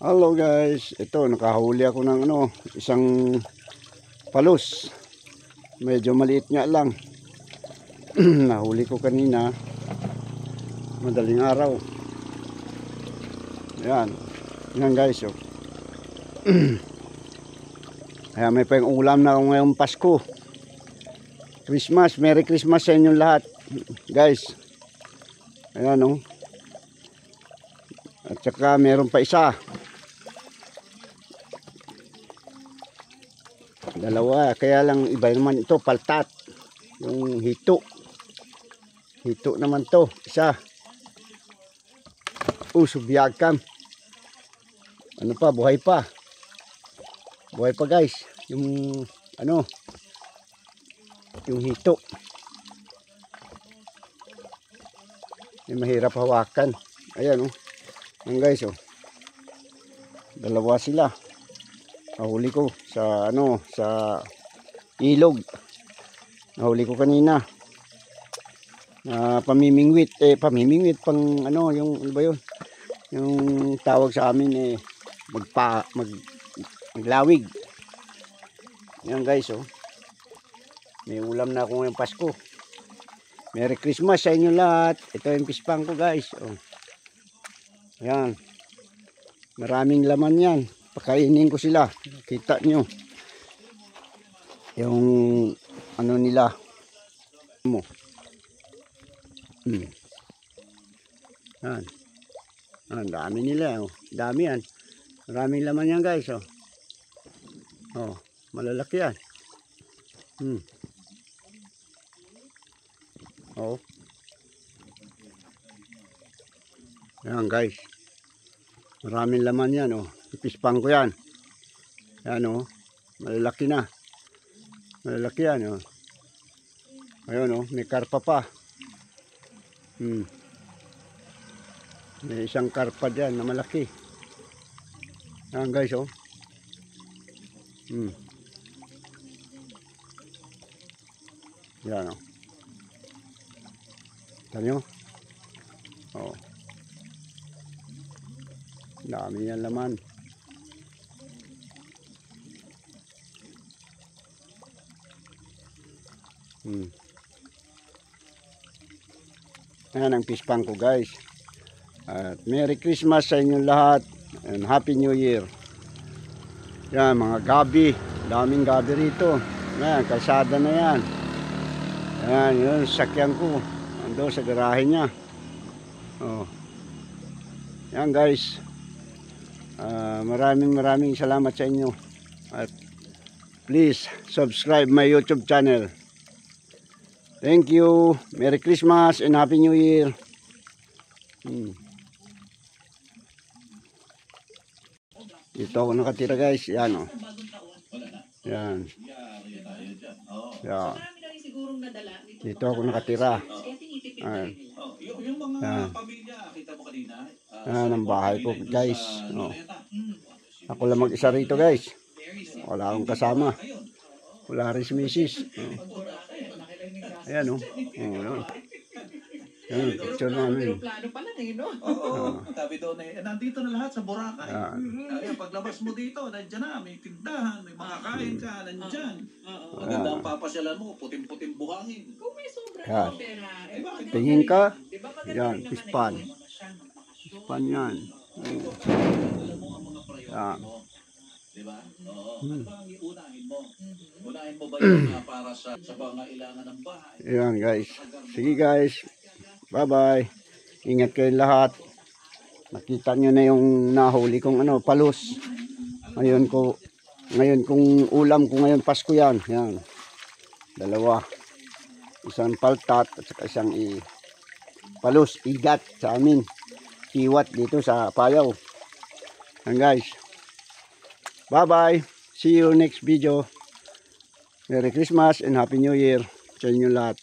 Hello guys, ito nakahuli ako ng isang palos. Medyo maliit nga lang. Nahuli ko kanina. Madaling araw. Ayan. Yan guys. Oh. Ayan, may pang ulam na ako ngayong Pasko. Christmas, Merry Christmas sa inyong lahat. Guys. Ayan oh. At saka meron pa isa. Dalawa, kaya lang iba naman ito, paltat. Yung hito. Hito naman to, isa. Subyagkam. Ano pa, buhay pa. Buhay pa guys. Yung yung hito. Yung mahirap hawakan. Ayan oh. Yan guys oh. Dalawa sila. Nahuli ko sa sa ilog. Nahuli ko kanina. Pamimingwit pamimingwit pang yung ano ba yun? Yung tawag sa amin maglawig. Yan guys oh. May ulam na ako ngayong Pasko. Merry Christmas sa inyo lahat. Ito yung pispang ko guys oh. Yan. Maraming laman yan. Pakainin ko sila. Kita nyo. Yung nila. Yan. Ang dami nila. Oh. Dami yan. Maraming laman yan guys. Oh. Oh, malalaki yan. Oh. Yan guys. Maraming laman yan oh. Ipispang ko yan. Yan oh. Malalaki na. Malalaki yan oh. Ayun oh. May karpa pa. May isang karpa dyan na malaki. Yan guys oh. Yan oh. Tanyo. Oh. Dami yan laman. Ayan ang pispang ko guys. At Merry Christmas sa inyong lahat. And Happy New Year. Yan mga gabi. Daming gabi rito. Ayan, kalsada na yan. Ayan, yun sakyan ko. Ando sa garahe niya. Oh. Yan guys. Maraming salamat sa inyo. At please subscribe my YouTube channel. Thank you. Merry Christmas and Happy New Year. Dito ako nakatira guys. Yan oh. Yan. Yan. Dito ako nakatira. Yung mga pamilya, kita mo kanina. Yan ang bahay ko guys. Oh. Ako lang mag-isa rito guys. Wala akong kasama. Wala rin si Mrs. Oh. Ayan oh. Ayan. Ayan, picture namin. Plano pa lang eh, no? Oo. Sabi doon nandito na lahat sa Boracay. Kaya paglabas mo dito, nandiyan na, may tindahan, may mga kain ka, nandiyan. Maganda ang papasyalan mo, puting-puting buhangin. Kung may sobra Yan. pera, Tingin ka. Yan, pispan. Pispan yan. Alam mo ang mga priority Yan. mo. Diba? Oo. Ano ba ang iunahin mo? Unahin mo ba yun para sa pangailangan ng bahay? Yan guys. Sige guys. Bye bye. Ingat kayo lahat. Nakita nyo na yung nahuli kong palos. Ngayon kung ulam ko ngayon Pasko yan. Yan. Dalawa. Isang paltat at saka isang palos. Igat sa amin. Kiwat dito sa Payaw. Yan guys. Bye bye. See you next video. Merry Christmas and Happy New Year sa inyo lahat.